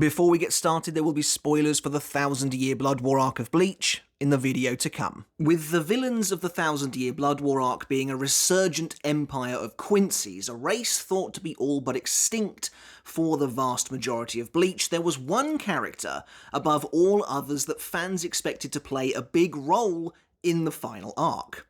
Before we get started, there will be spoilers for the 1000-Year Blood War arc of Bleach in the video to come. With the villains of the 1000-Year Blood War arc being a resurgent empire of Quincy's, a race thought to be all but extinct for the vast majority of Bleach, there was one character above all others that fans expected to play a big role in the final arc.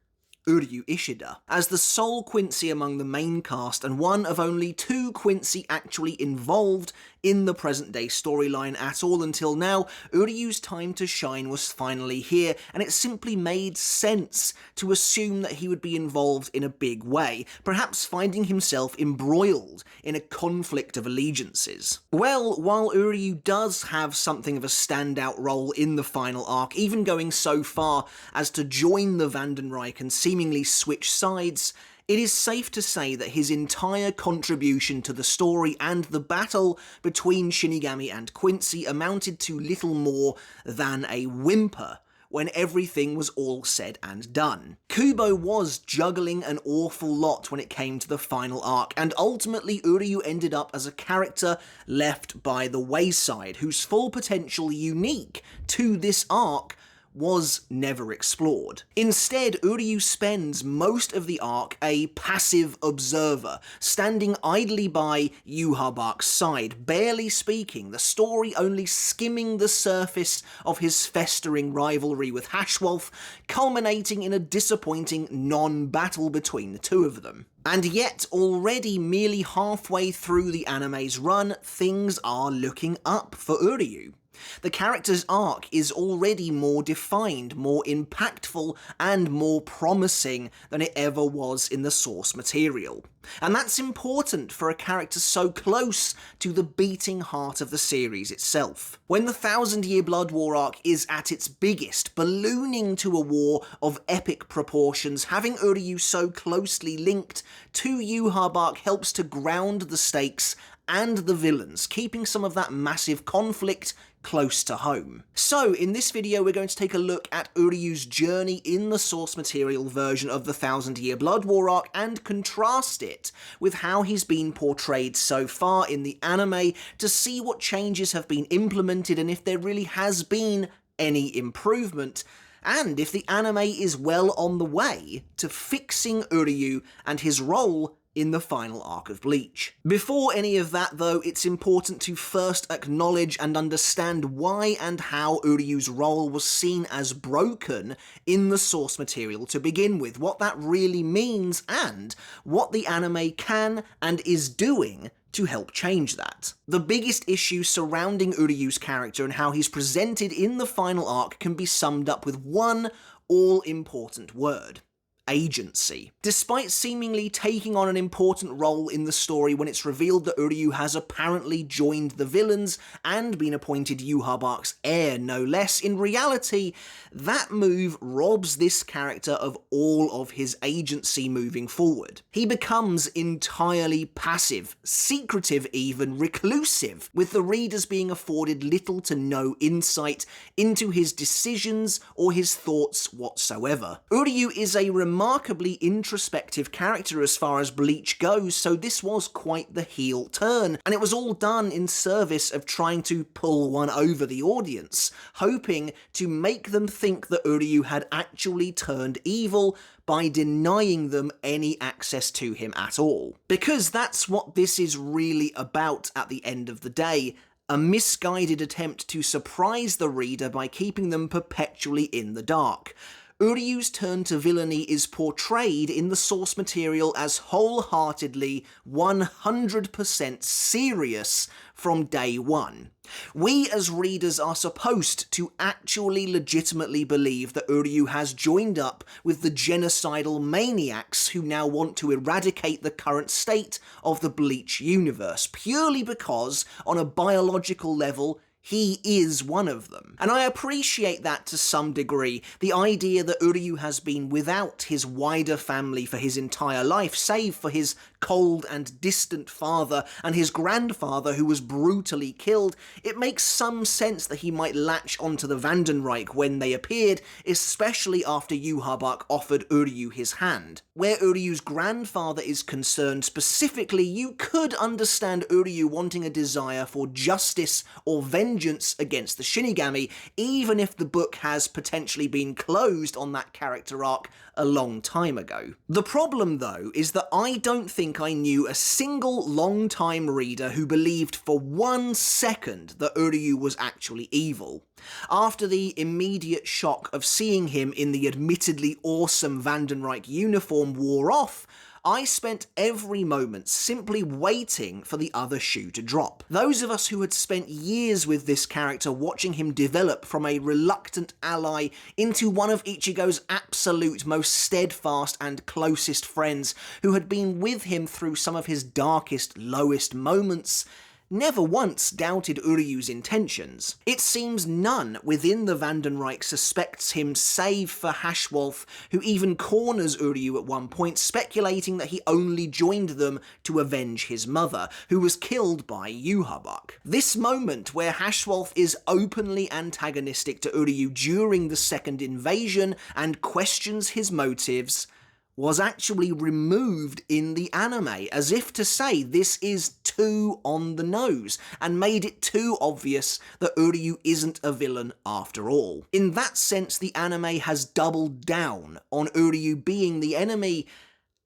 Uryu Ishida. As the sole Quincy among the main cast and one of only two Quincy actually involved in the present-day storyline at all until now, Uryu's time to shine was finally here, and it simply made sense to assume that he would be involved in a big way, perhaps finding himself embroiled in a conflict of allegiances. Well, while Uryu does have something of a standout role in the final arc, even going so far as to join the Vandenreich and seemingly switch sides, it is safe to say that his entire contribution to the story and the battle between Shinigami and Quincy amounted to little more than a whimper when everything was all said and done. Kubo was juggling an awful lot when it came to the final arc, and ultimately Uryu ended up as a character left by the wayside, whose full potential unique to this arc was never explored. Instead, Uryu spends most of the arc a passive observer, standing idly by Yhwach's side, barely speaking, the story only skimming the surface of his festering rivalry with Hashwolf, culminating in a disappointing non-battle between the two of them. And yet, already merely halfway through the anime's run, things are looking up for Uryu. The character's arc is already more defined, more impactful, and more promising than it ever was in the source material. And that's important for a character so close to the beating heart of the series itself. When the 1000-Year Blood War arc is at its biggest, ballooning to a war of epic proportions, having Uryu so closely linked to Yhwach helps to ground the stakes and the villains, keeping some of that massive conflict close to home. So, in this video we're going to take a look at Uryu's journey in the source material version of the 1000-Year Blood War arc and contrast it with how he's been portrayed so far in the anime to see what changes have been implemented and if there really has been any improvement, and if the anime is well on the way to fixing Uryu and his role in the final arc of Bleach. Before any of that though, it's important to first acknowledge and understand why and how Uryu's role was seen as broken in the source material to begin with, what that really means, and what the anime can and is doing to help change that. The biggest issue surrounding Uryu's character and how he's presented in the final arc can be summed up with one all-important word: agency. Despite seemingly taking on an important role in the story when it's revealed that Uryu has apparently joined the villains and been appointed Yhwach's heir no less, in reality, that move robs this character of all of his agency moving forward. He becomes entirely passive, secretive even, reclusive, with the readers being afforded little to no insight into his decisions or his thoughts whatsoever. Uryu is a remarkably introspective character as far as Bleach goes, so this was quite the heel turn, and it was all done in service of trying to pull one over the audience, hoping to make them think that Uryu had actually turned evil by denying them any access to him at all. Because that's what this is really about at the end of the day, a misguided attempt to surprise the reader by keeping them perpetually in the dark. Uryu's turn to villainy is portrayed in the source material as wholeheartedly 100% serious from day one. We as readers are supposed to actually legitimately believe that Uryu has joined up with the genocidal maniacs who now want to eradicate the current state of the Bleach universe, purely because, on a biological level, he is one of them. And I appreciate that to some degree, the idea that Uryu has been without his wider family for his entire life, save for his cold and distant father and his grandfather who was brutally killed. It makes some sense that he might latch onto the Vandenreich when they appeared, especially after Yhwach offered Uryu his hand. Where Uryu's grandfather is concerned specifically, you could understand Uryu wanting a desire for justice or vengeance against the Shinigami, even if the book has potentially been closed on that character arc a long time ago. The problem, though, is that I don't think I knew a single long-time reader who believed for 1 second that Uryu was actually evil. After the immediate shock of seeing him in the admittedly awesome Vandenreich uniform wore off, I spent every moment simply waiting for the other shoe to drop. Those of us who had spent years with this character watching him develop from a reluctant ally into one of Ichigo's absolute most steadfast and closest friends, who had been with him through some of his darkest, lowest moments, never once doubted Uryu's intentions. It seems none within the Vandenreich suspects him save for Hashwolf, who even corners Uryu at one point, speculating that he only joined them to avenge his mother, who was killed by Yhwach. This moment where Hashwolf is openly antagonistic to Uryu during the second invasion and questions his motives was actually removed in the anime, as if to say this is too on the nose, and made it too obvious that Uryu isn't a villain after all. In that sense, the anime has doubled down on Uryu being the enemy,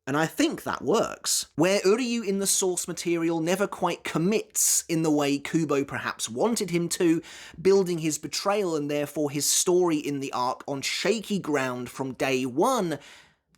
and I think that works. Where Uryu in the source material never quite commits in the way Kubo perhaps wanted him to, building his betrayal and therefore his story in the arc on shaky ground from day one,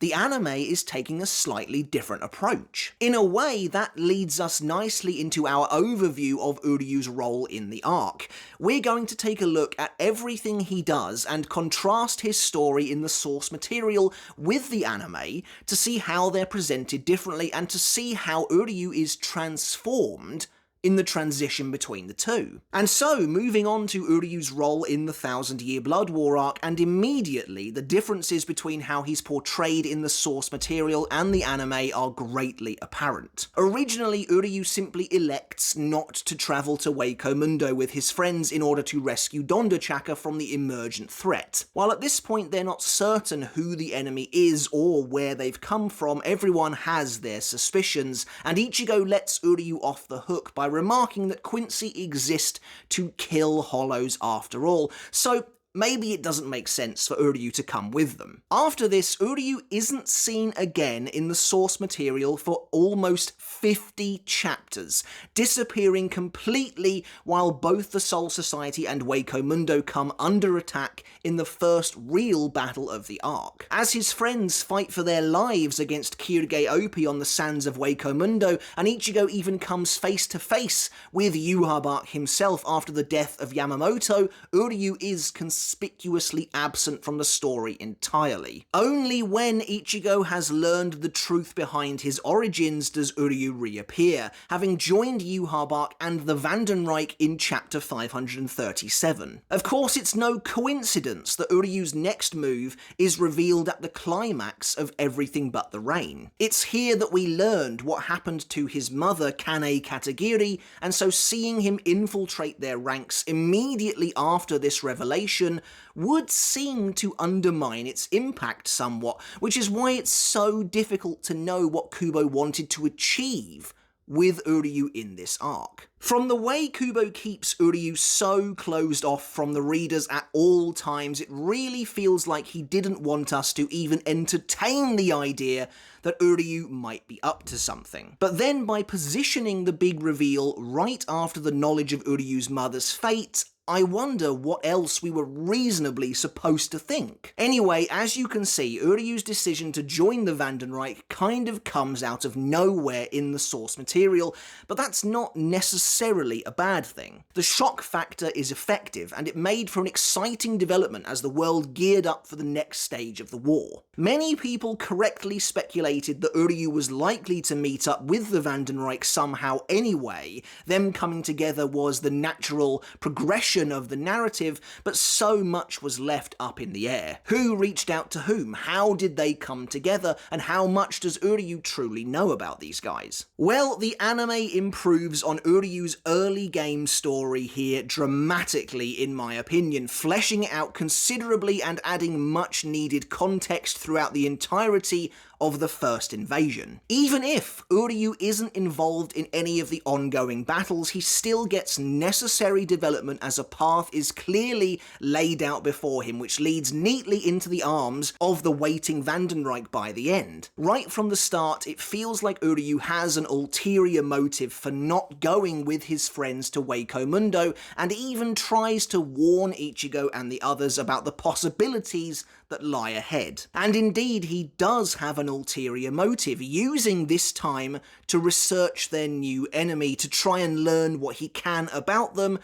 the anime is taking a slightly different approach. In a way, that leads us nicely into our overview of Uryu's role in the arc. We're going to take a look at everything he does and contrast his story in the source material with the anime to see how they're presented differently and to see how Uryu is transformed in the transition between the two. And so, moving on to Uryu's role in the 1000-Year Blood War arc, and immediately the differences between how he's portrayed in the source material and the anime are greatly apparent. Originally, Uryu simply elects not to travel to Hueco Mundo with his friends in order to rescue Dondochaka from the emergent threat. While at this point they're not certain who the enemy is or where they've come from, everyone has their suspicions, and Ichigo lets Uryu off the hook by remarking that Quincy exist to kill Hollows after all, so maybe it doesn't make sense for Uryu to come with them. After this, Uryu isn't seen again in the source material for almost 50 chapters, disappearing completely while both the Soul Society and Hueco Mundo come under attack in the first real battle of the arc. As his friends fight for their lives against Kirige Opi on the sands of Hueco Mundo, and Ichigo even comes face to face with Yhwach himself after the death of Yamamoto, Uryu is conspicuously absent from the story entirely. Only when Ichigo has learned the truth behind his origins does Uryu reappear, having joined Yhwach and the Vandenreich in chapter 537. Of course, it's no coincidence that Uryu's next move is revealed at the climax of Everything But the Rain. It's here that we learned what happened to his mother, Kane Katagiri, and so seeing him infiltrate their ranks immediately after this revelation would seem to undermine its impact somewhat, which is why it's so difficult to know what Kubo wanted to achieve with Uryu in this arc. From the way Kubo keeps Uryu so closed off from the readers at all times, it really feels like he didn't want us to even entertain the idea that Uryu might be up to something. But then by positioning the big reveal right after the knowledge of Uryu's mother's fate, I wonder what else we were reasonably supposed to think. Anyway, as you can see, Uryu's decision to join the Vandenreich kind of comes out of nowhere in the source material, but that's not necessarily a bad thing. The shock factor is effective, and it made for an exciting development as the world geared up for the next stage of the war. Many people correctly speculated that Uryu was likely to meet up with the Vandenreich somehow anyway. Them coming together was the natural progression of the narrative, but so much was left up in the air. Who reached out to whom? How did they come together? And how much does Uryu truly know about these guys? Well, the anime improves on Uryu's early game story here dramatically, in my opinion, fleshing it out considerably and adding much needed context throughout the entirety of the first invasion. Even if Uryu isn't involved in any of the ongoing battles, he still gets necessary development as a path is clearly laid out before him, which leads neatly into the arms of the waiting Vandenreich by the end. Right from the start, it feels like Uryu has an ulterior motive for not going with his friends to Waco Mundo, and even tries to warn Ichigo and the others about the possibilities that lie ahead. And indeed, he does have an ulterior motive, using this time to research their new enemy, to try and learn what he can about them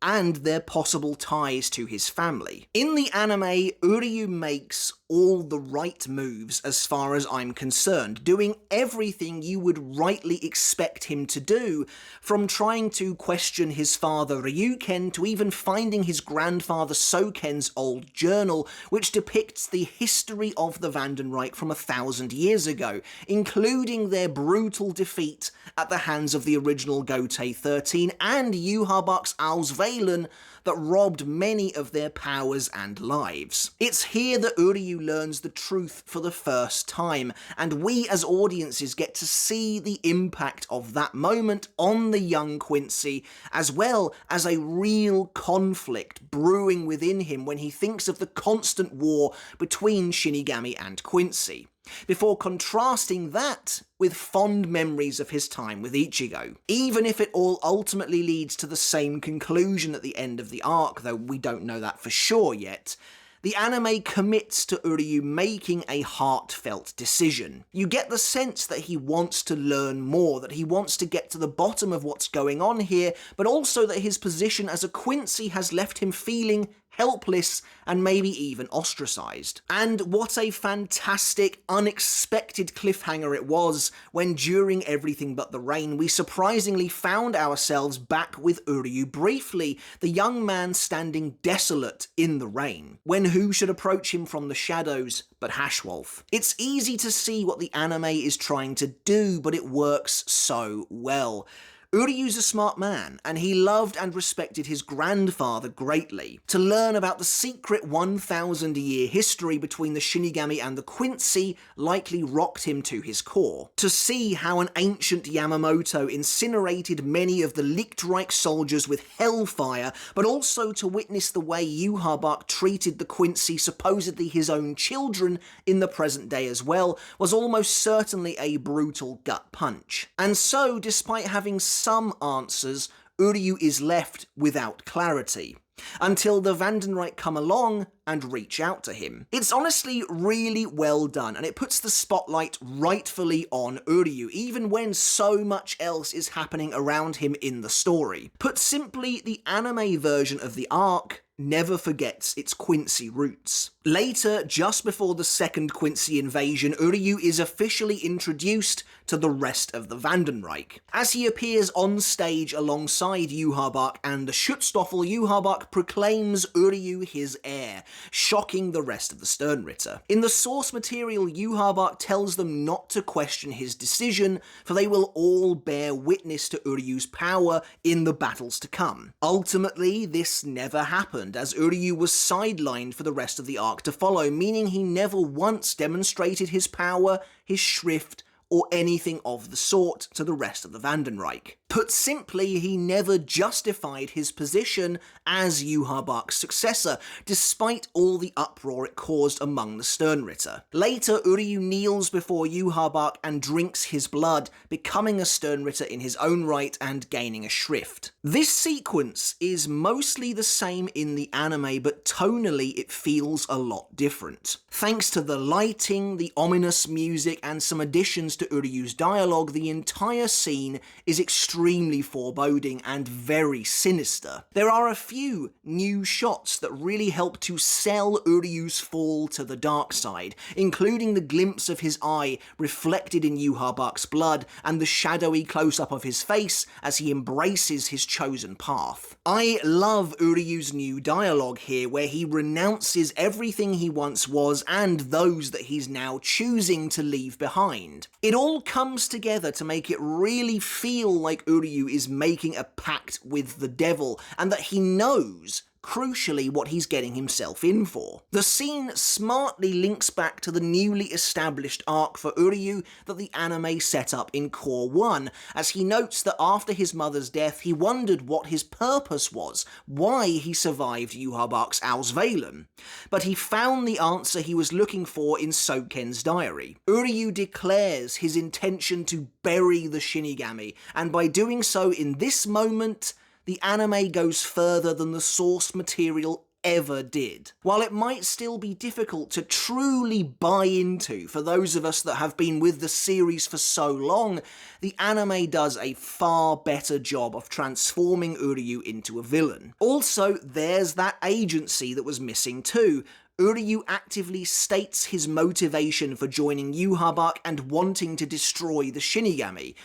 and their possible ties to his family. In the anime, Uryu makes all the right moves as far as I'm concerned, doing everything you would rightly expect him to do, from trying to question his father Ryuken to even finding his grandfather Soken's old journal, which depicts the history of the Vandenreich from 1,000 years ago, including their brutal defeat at the hands of the original Gotei 13 and Yhwach's Auswählen that robbed many of their powers and lives. It's here that Uryu learns the truth for the first time, and we as audiences get to see the impact of that moment on the young Quincy, as well as a real conflict brewing within him when he thinks of the constant war between Shinigami and Quincy, before contrasting that with fond memories of his time with Ichigo. Even if it all ultimately leads to the same conclusion at the end of the arc, though we don't know that for sure yet, the anime commits to Uryu making a heartfelt decision. You get the sense that he wants to learn more, that he wants to get to the bottom of what's going on here, but also that his position as a Quincy has left him feeling helpless and maybe even ostracized. And what a fantastic, unexpected cliffhanger it was when, during Everything But the Rain, we surprisingly found ourselves back with Uryu briefly, the young man standing desolate in the rain, when who should approach him from the shadows but Hashwolf. It's easy to see what the anime is trying to do, but it works so well. Uryu's a smart man, and he loved and respected his grandfather greatly. To learn about the secret 1,000-year history between the Shinigami and the Quincy likely rocked him to his core. To see how an ancient Yamamoto incinerated many of the Lichtreich soldiers with hellfire, but also to witness the way Yhwach treated the Quincy, supposedly his own children, in the present day as well, was almost certainly a brutal gut punch. And so, despite having some answers, Uryu is left without clarity, until the Vandenreich come along and reach out to him. It's honestly really well done, and it puts the spotlight rightfully on Uryu, even when so much else is happening around him in the story. Put simply, the anime version of the arc never forgets its Quincy roots. Later, just before the second Quincy invasion, Uryu is officially introduced to the rest of the Vandenreich. As he appears on stage alongside Yhwach and the Schutzstaffel, Yhwach proclaims Uryu his heir, shocking the rest of the sternritter. In the source material, Yhwach tells them not to question his decision, for they will all bear witness to Uryu's power in the battles to come. Ultimately, this never happened, as Uryu was sidelined for the rest of the arc to follow, meaning he never once demonstrated his power, his shrift, or anything of the sort to the rest of the Vandenreich. Put simply, he never justified his position as Yhwach's successor, despite all the uproar it caused among the sternritter. Later, Uryu kneels before Yhwach and drinks his blood, becoming a sternritter in his own right and gaining a shrift. This sequence is mostly the same in the anime, but tonally it feels a lot different. Thanks to the lighting, the ominous music, and some additions to Uryu's dialogue, the entire scene is extremely foreboding and very sinister. There are a few new shots that really help to sell Uryu's fall to the dark side, including the glimpse of his eye reflected in Yhwach's blood and the shadowy close-up of his face as he embraces his chosen path. I love Uryu's new dialogue here, where he renounces everything he once was and those that he's now choosing to leave behind. It all comes together to make it really feel like Uryu is making a pact with the devil, and that he knows, crucially, what he's getting himself in for. The scene smartly links back to the newly established arc for Uryu that the anime set up in Core 1, as he notes that after his mother's death he wondered what his purpose was, why he survived Yhwach's Auswählen. But he found the answer he was looking for in Soken's diary. Uryu declares his intention to bury the Shinigami, and by doing so in this moment, the anime goes further than the source material ever did. While it might still be difficult to truly buy into for those of us that have been with the series for so long, the anime does a far better job of transforming Uryu into a villain. Also, there's that agency that was missing too. Uryu actively states his motivation for joining Yhwach and wanting to destroy the Shinigami.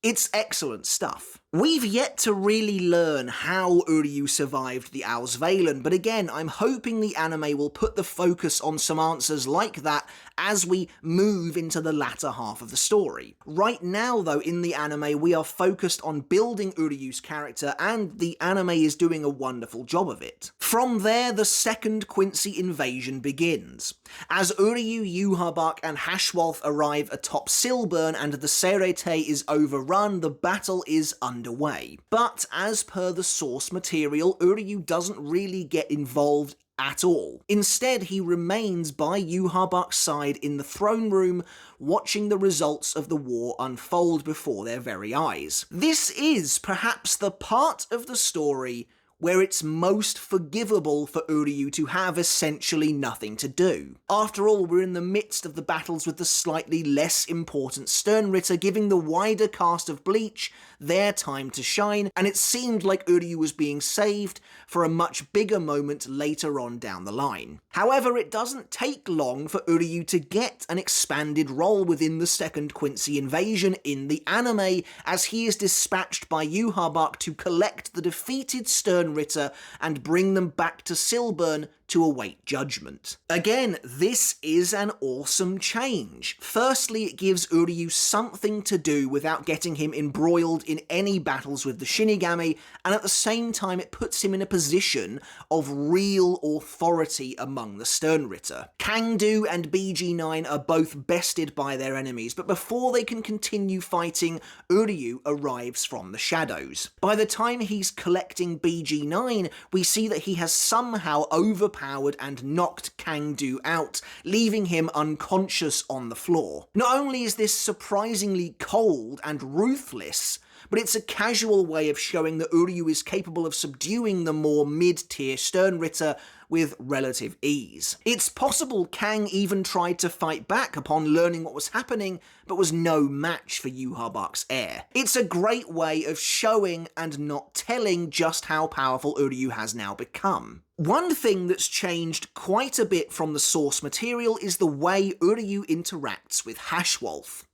It's excellent stuff. We've yet to really learn how Uryu survived the Auswählen, but again, I'm hoping the anime will put the focus on some answers like that as we move into the latter half of the story. Right now, though, in the anime, we are focused on building Uryu's character, and the anime is doing a wonderful job of it. From there, the second Quincy invasion begins. As Uryu, Yhwach, and Hashwolf arrive atop Silburn and the Serete is overrun, the battle is underway. But as per the source material, Uryu doesn't really get involved at all. Instead, he remains by Yhwach's side in the throne room, watching the results of the war unfold before their very eyes. This is perhaps the part of the story where it's most forgivable for Uryu to have essentially nothing to do. After all, we're in the midst of the battles with the slightly less important sternritter, giving the wider cast of Bleach their time to shine, and it seemed like Uryu was being saved for a much bigger moment later on down the line. However, it doesn't take long for Uryu to get an expanded role within the second Quincy invasion in the anime, as he is dispatched by Yhwach to collect the defeated sternritter and bring them back to Silburn to await judgment. Again, this is an awesome change. Firstly, it gives Uryu something to do without getting him embroiled in any battles with the Shinigami, and at the same time it puts him in a position of real authority among the sternritter. Kangdu and BG9 are both bested by their enemies, but before they can continue fighting, Uryu arrives from the shadows. By the time he's collecting BG9, we see that he has somehow overpowered and knocked Kangdu out, leaving him unconscious on the floor. Not only is this surprisingly cold and ruthless, but it's a casual way of showing that Uryu is capable of subduing the more mid-tier sternritter with relative ease. It's possible Kang even tried to fight back upon learning what was happening, but was no match for Yhwach's heir. It's a great way of showing and not telling just how powerful Uryu has now become. One thing that's changed quite a bit from the source material is the way Uryu interacts with Hashwolf.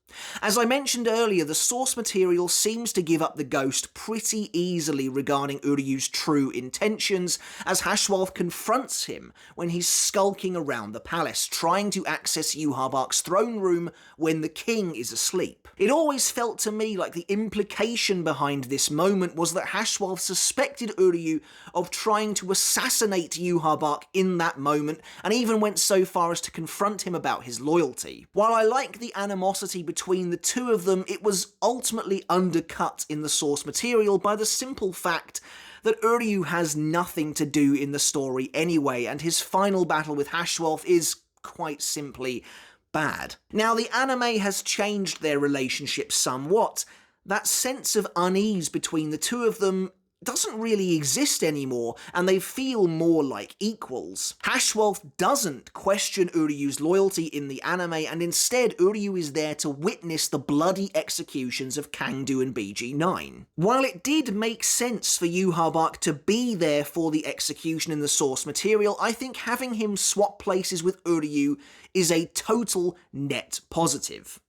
As I mentioned earlier, the source material seems to give up the ghost pretty easily regarding Uryu's true intentions, as Hashwolf confronts him when he's skulking around the palace, trying to access Yhwach's throne room when the king is asleep. It always felt to me like the implication behind this moment was that Hashwolf suspected Uryu of trying to assassinate Yhwach in that moment, and even went so far as to confront him about his loyalty. While I like the animosity between between the two of them, it was ultimately undercut in the source material by the simple fact that Uryu has nothing to do in the story anyway, and his final battle with Hashwolf is, quite simply, bad. Now, the anime has changed their relationship somewhat. That sense of unease between the two of them doesn't really exist anymore, and they feel more like equals. Hashwolf doesn't question Uryu's loyalty in the anime, and instead Uryu is there to witness the bloody executions of Kangdu and BG9. While it did make sense for Yhwach to be there for the execution in the source material, I think having him swap places with Uryu is a total net positive.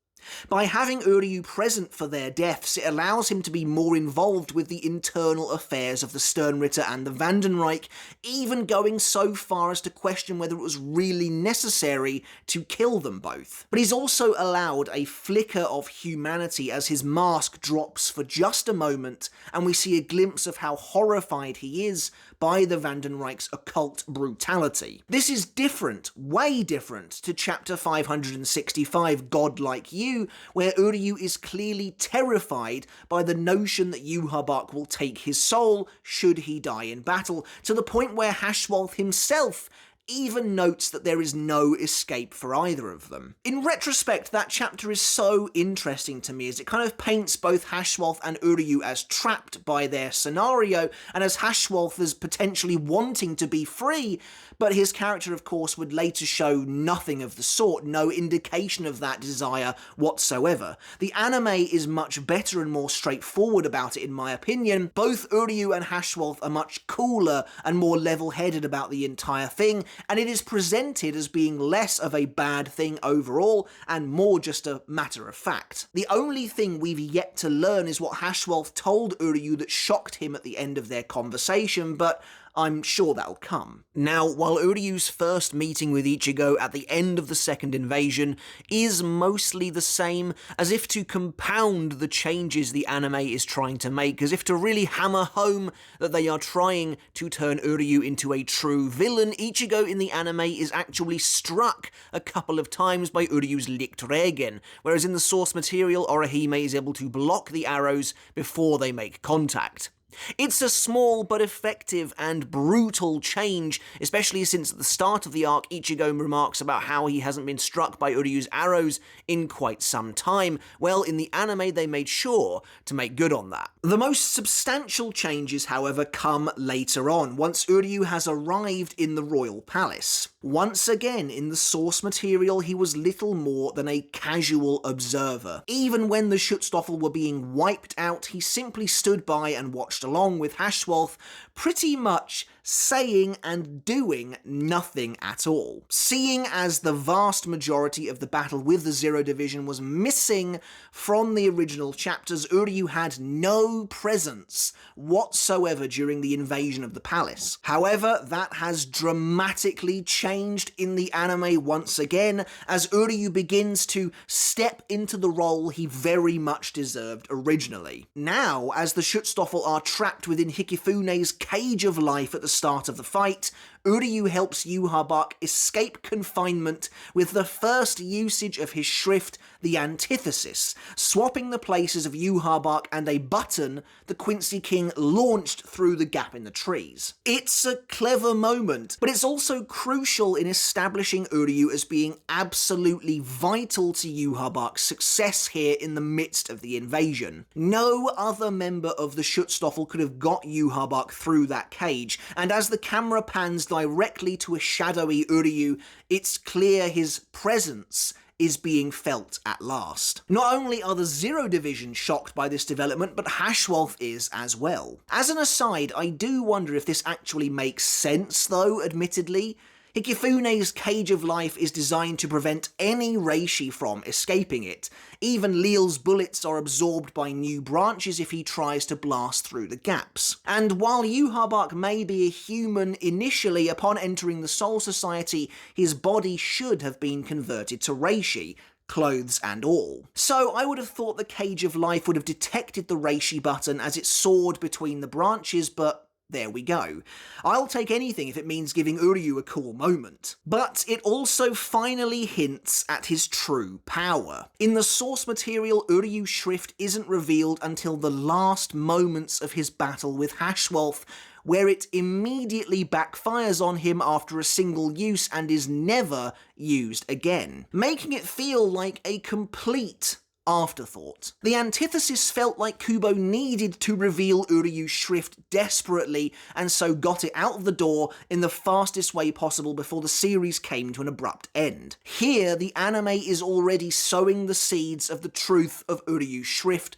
By having Uryu present for their deaths, it allows him to be more involved with the internal affairs of the Sternritter and the Vandenreich, even going so far as to question whether it was really necessary to kill them both. But he's also allowed a flicker of humanity as his mask drops for just a moment, and we see a glimpse of how horrified he is by the Vandenreich's occult brutality. This is different, way different, to chapter 565, Godlike You, where Uryu is clearly terrified by the notion that Yhwach will take his soul should he die in battle, to the point where Hashwolf himself even notes that there is no escape for either of them. In retrospect, that chapter is so interesting to me as it kind of paints both Hashwolf and Uryu as trapped by their scenario, and as Hashwolf as potentially wanting to be free, but his character of course would later show nothing of the sort, no indication of that desire whatsoever. The anime is much better and more straightforward about it in my opinion. Both Uryu and Hashwolf are much cooler and more level-headed about the entire thing, and it is presented as being less of a bad thing overall and more just a matter of fact. The only thing we've yet to learn is what Hashwolf told Uryu that shocked him at the end of their conversation, but I'm sure that'll come. Now, while Uryu's first meeting with Ichigo at the end of the second invasion is mostly the same, as if to compound the changes the anime is trying to make, as if to really hammer home that they are trying to turn Uryu into a true villain, Ichigo in the anime is actually struck a couple of times by Uryu's Lichtregen, whereas in the source material, Orihime is able to block the arrows before they make contact. It's a small but effective and brutal change, especially since at the start of the arc Ichigo remarks about how he hasn't been struck by Uryu's arrows in quite some time. Well, in the anime they made sure to make good on that. The most substantial changes, however, come later on, once Uryu has arrived in the royal palace. Once again, in the source material, he was little more than a casual observer. Even when the Schutzstaffel were being wiped out, he simply stood by and watched along with Hashwolf, pretty much saying and doing nothing at all. Seeing as the vast majority of the battle with the Zero Division was missing from the original chapters, Uryu had no presence whatsoever during the invasion of the palace. However, that has dramatically changed in the anime once again, as Uryu begins to step into the role he very much deserved originally. Now, as the Schutzstaffel are trapped within Hikifune's cage of life at the start of the fight, Uryu helps Yhwach escape confinement with the first usage of his shrift, the Antithesis, swapping the places of Yhwach and a button the Quincy King launched through the gap in the trees. It's a clever moment, but it's also crucial in establishing Uryu as being absolutely vital to Yhwach's success here in the midst of the invasion. No other member of the Schutzstaffel could have got Yhwach through that cage, and as the camera pans directly to a shadowy Uryu, it's clear his presence is being felt at last. Not only are the Zero Division shocked by this development, but Hashwolf is as well. As an aside, I do wonder if this actually makes sense though, admittedly. Hikifune's cage of life is designed to prevent any reishi from escaping it. Even Leel's bullets are absorbed by new branches if he tries to blast through the gaps. And while Yhwach may be a human initially, upon entering the Soul Society, his body should have been converted to reishi, clothes and all. So I would have thought the cage of life would have detected the reishi button as it soared between the branches, but there we go. I'll take anything if it means giving Uryu a cool moment. But it also finally hints at his true power. In the source material, Uryu's shrift isn't revealed until the last moments of his battle with Wahrwelt, where it immediately backfires on him after a single use and is never used again, making it feel like a complete afterthought. The antithesis felt like Kubo needed to reveal Uryu's shrift desperately, and so got it out of the door in the fastest way possible before the series came to an abrupt end. Here, the anime is already sowing the seeds of the truth of Uryu's shrift,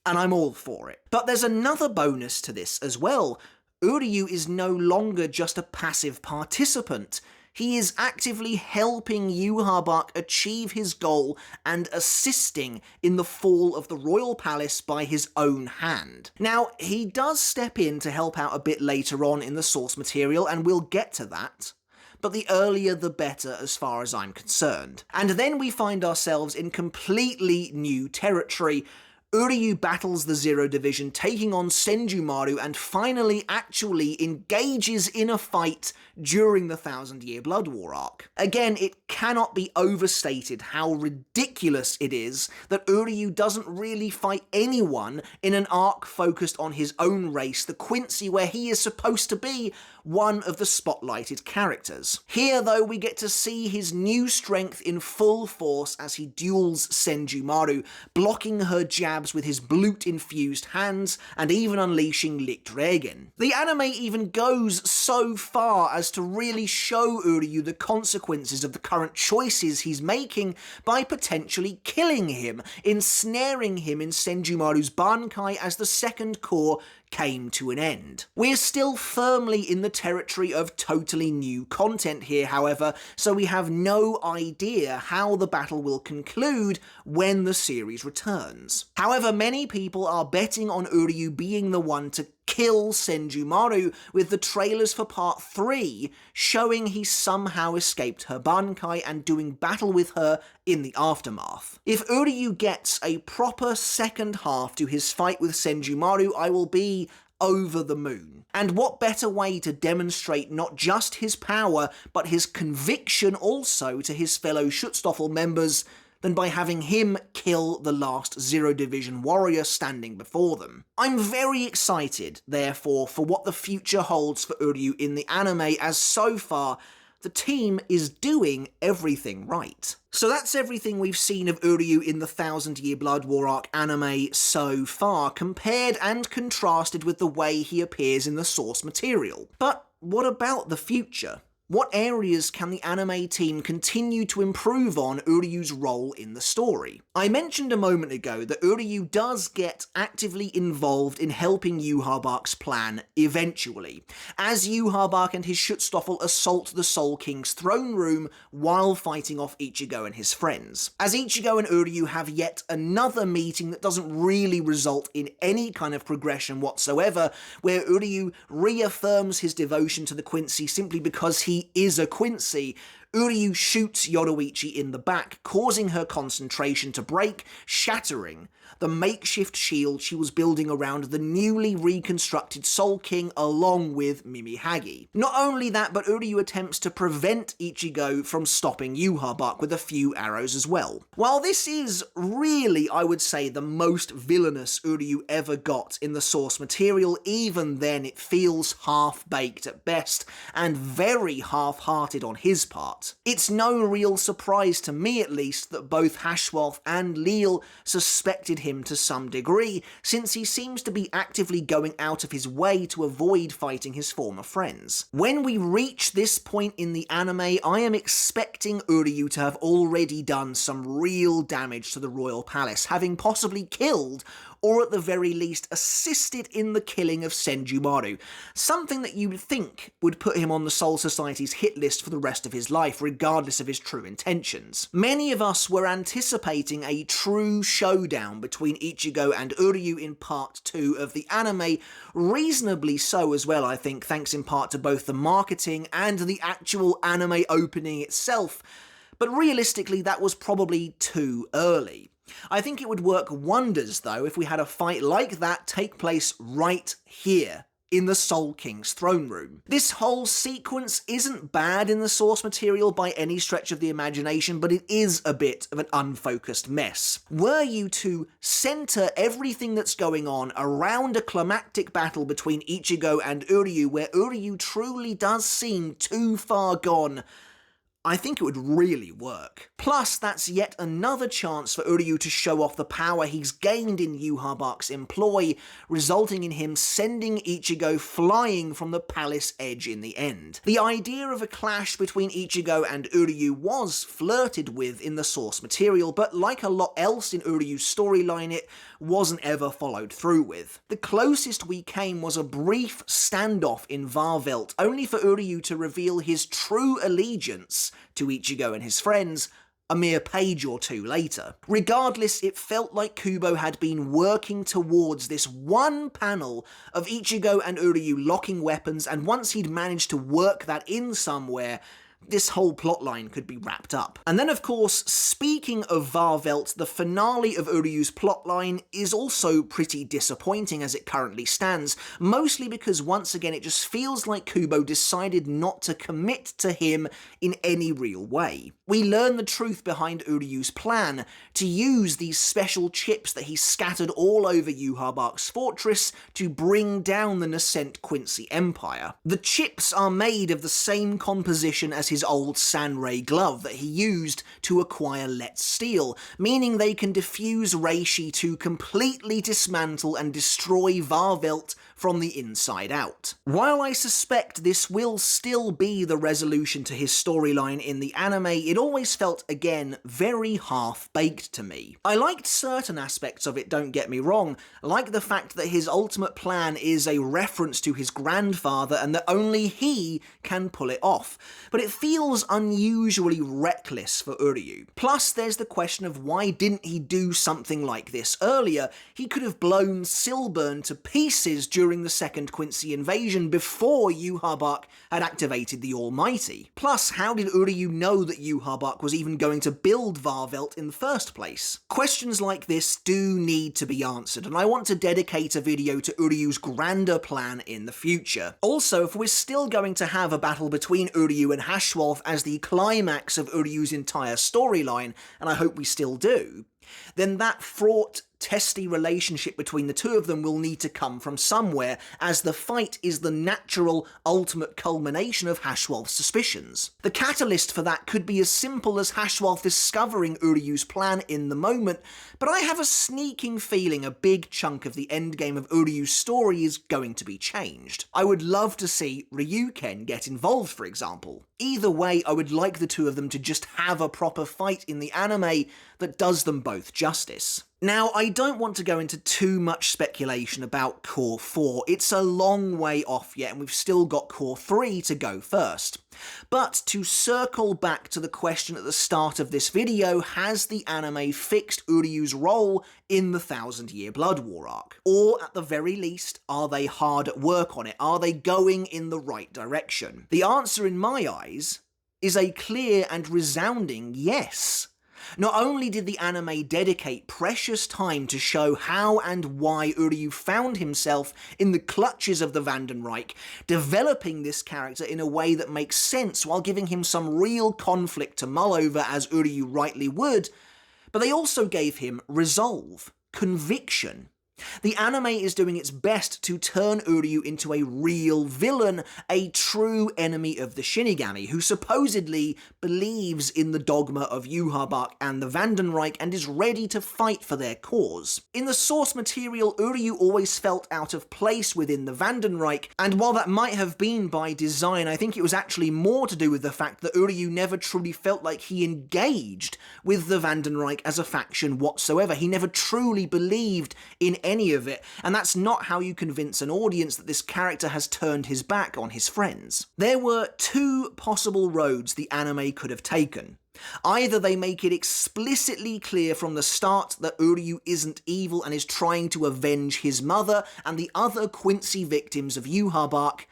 and I'm all for it. But there's another bonus to this as well. Uryu is no longer just a passive participant. He is actively helping Yhwach achieve his goal and assisting in the fall of the royal palace by his own hand. Now, he does step in to help out a bit later on in the source material, and we'll get to that, but the earlier the better as far as I'm concerned. And then we find ourselves in completely new territory. Uryu battles the Zero Division, taking on Senjumaru, and finally actually engages in a fight during the 1000-Year Blood War arc. Again, it cannot be overstated how ridiculous it is that Uryu doesn't really fight anyone in an arc focused on his own race, the Quincy, where he is supposed to be one of the spotlighted characters. Here, though, we get to see his new strength in full force as he duels Senjumaru, blocking her jabs with his blute-infused hands, and even unleashing Lichtregen. The anime even goes so far as to really show Uryu the consequences of the current choices he's making by potentially killing him, ensnaring him in Senjumaru's bankai as the second core came to an end. We're still firmly in the territory of totally new content here, however, so we have no idea how the battle will conclude when the series returns. However, many people are betting on Uryu being the one to kill Senjumaru, with the trailers for part 3 showing he somehow escaped her bankai and doing battle with her in the aftermath. If Uryu gets a proper second half to his fight with Senjumaru, I will be over the moon. And what better way to demonstrate not just his power, but his conviction also to his fellow Schutzstaffel members than by having him kill the last Zero Division warrior standing before them. I'm very excited, therefore, for what the future holds for Uryu in the anime, as so far, the team is doing everything right. So that's everything we've seen of Uryu in the 1000-Year Blood War arc anime so far, compared and contrasted with the way he appears in the source material. But what about the future? What areas can the anime team continue to improve on Uryu's role in the story? I mentioned a moment ago that Uryu does get actively involved in helping Yhwach's plan eventually, as Yhwach and his Schutzstaffel assault the Soul King's throne room while fighting off Ichigo and his friends. As Ichigo and Uryu have yet another meeting that doesn't really result in any kind of progression whatsoever, where Uryu reaffirms his devotion to the Quincy simply because he is a Quincy, Uryu shoots Yoruichi in the back, causing her concentration to break, shattering the makeshift shield she was building around the newly reconstructed Soul King along with Mimihagi. Not only that, but Uryu attempts to prevent Ichigo from stopping Yhwach with a few arrows as well. While this is really, I would say, the most villainous Uryu ever got in the source material, even then it feels half-baked at best, and very half-hearted on his part. It's no real surprise to me, at least, that both Wahrwelt and Leal suspected him to some degree, since he seems to be actively going out of his way to avoid fighting his former friends. When we reach this point in the anime, I am expecting Uryu to have already done some real damage to the royal palace, having possibly killed, or at the very least assisted in the killing of Senjumaru, something that you would think would put him on the Soul Society's hit list for the rest of his life, regardless of his true intentions. Many of us were anticipating a true showdown between Ichigo and Uryu in part 2 of the anime, reasonably so as well, I think, thanks in part to both the marketing and the actual anime opening itself, but realistically that was probably too early. I think it would work wonders, though, if we had a fight like that take place right here in the Soul King's throne room. This whole sequence isn't bad in the source material by any stretch of the imagination, but it is a bit of an unfocused mess. Were you to center everything that's going on around a climactic battle between Ichigo and Uryu, where Uryu truly does seem too far gone, I think it would really work. Plus, that's yet another chance for Uryu to show off the power he's gained in Yhwach Arc's employ, resulting in him sending Ichigo flying from the palace edge in the end. The idea of a clash between Ichigo and Uryu was flirted with in the source material, but like a lot else in Uryu's storyline, it wasn't ever followed through with. The closest we came was a brief standoff in Wahrwelt, only for Uryu to reveal his true allegiance to Ichigo and his friends a mere page or two later. Regardless, it felt like Kubo had been working towards this one panel of Ichigo and Uryu locking weapons, and once he'd managed to work that in somewhere, this whole plotline could be wrapped up. And then, of course, speaking of Wahrwelt, the finale of Uryu's plotline is also pretty disappointing as it currently stands, mostly because once again it just feels like Kubo decided not to commit to him in any real way. We learn the truth behind Uryu's plan to use these special chips that he scattered all over Yhwach Arc's fortress to bring down the nascent Quincy Empire. The chips are made of the same composition as his old Sanrei glove that he used to acquire Let's Steel, meaning they can defuse Reishi to completely dismantle and destroy Wahrwelt from the inside out. While I suspect this will still be the resolution to his storyline in the anime, it always felt, again, very half-baked to me. I liked certain aspects of it, don't get me wrong, like the fact that his ultimate plan is a reference to his grandfather and that only he can pull it off, but it feels unusually reckless for Uryu. Plus, there's the question of why didn't he do something like this earlier? He could have blown Silburn to pieces during the second Quincy invasion before Yhwach Arc had activated the Almighty. Plus, how did Uryu know that Yhwach Arc was even going to build Wahrwelt in the first place? Questions like this do need to be answered, and I want to dedicate a video to Uryu's grander plan in the future. Also, if we're still going to have a battle between Uryu and Hashwolf as the climax of Uryu's entire storyline, and I hope we still do, then that fraught, testy relationship between the two of them will need to come from somewhere, as the fight is the natural, ultimate culmination of Hashwolf's suspicions. The catalyst for that could be as simple as Hashwolf discovering Uryu's plan in the moment, but I have a sneaking feeling a big chunk of the endgame of Uryu's story is going to be changed. I would love to see Ryuken get involved, for example. Either way, I would like the two of them to just have a proper fight in the anime that does them both justice. Now, I don't want to go into too much speculation about Core 4, it's a long way off yet and we've still got Core 3 to go first. But to circle back to the question at the start of this video, has the anime fixed Uryu's role in the 1000-Year Blood War arc? Or at the very least, are they hard at work on it? Are they going in the right direction? The answer in my eyes is a clear and resounding yes. Not only did the anime dedicate precious time to show how and why Uryu found himself in the clutches of the Vandenreich, developing this character in a way that makes sense while giving him some real conflict to mull over as Uryu rightly would, but they also gave him resolve, conviction. The anime is doing its best to turn Uryu into a real villain, a true enemy of the Shinigami, who supposedly believes in the dogma of Yhwach Arc and the Vandenreich and is ready to fight for their cause. In the source material, Uryu always felt out of place within the Vandenreich, and while that might have been by design, I think it was actually more to do with the fact that Uryu never truly felt like he engaged with the Vandenreich as a faction whatsoever. He never truly believed in any of it, and that's not how you convince an audience that this character has turned his back on his friends. There were two possible roads the anime could have taken. Either they make it explicitly clear from the start that Uryu isn't evil and is trying to avenge his mother and the other Quincy victims of Yhwach Arc,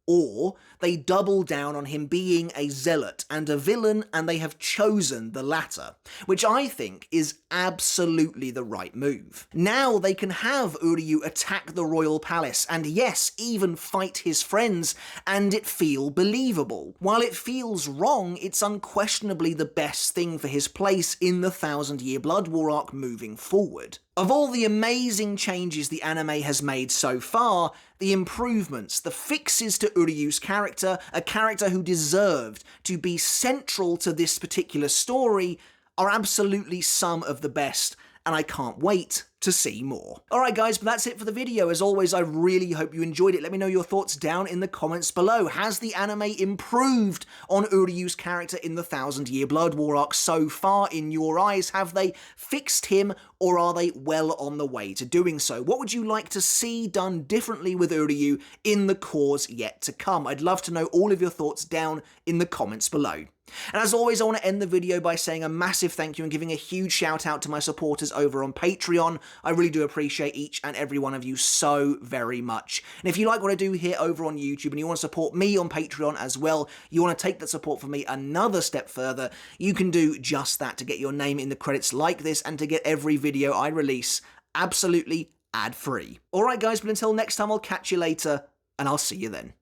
or they double down on him being a zealot and a villain, and they have chosen the latter, which I think is absolutely the right move. Now they can have Uryu attack the royal palace, and yes, even fight his friends, and it feel believable. While it feels wrong, it's unquestionably the best thing for his place in the 1000 Year Blood War arc moving forward. Of all the amazing changes the anime has made so far, the improvements, the fixes to Uryu's character, a character who deserved to be central to this particular story, are absolutely some of the best, and I can't wait to see more. Alright guys, but that's it for the video. As always, I really hope you enjoyed it. Let me know your thoughts down in the comments below. Has the anime improved on Uryu's character in the 1000 Year Blood War arc so far in your eyes? Have they fixed him, or are they well on the way to doing so? What would you like to see done differently with Uryu in the cause yet to come? I'd love to know all of your thoughts down in the comments below. And as always, I want to end the video by saying a massive thank you and giving a huge shout out to my supporters over on Patreon. I really do appreciate each and every one of you so very much. And if you like what I do here over on YouTube and you want to support me on Patreon as well, you want to take that support from me another step further, you can do just that to get your name in the credits like this and to get every video I release absolutely ad-free. Alright guys, but until next time, I'll catch you later, and I'll see you then.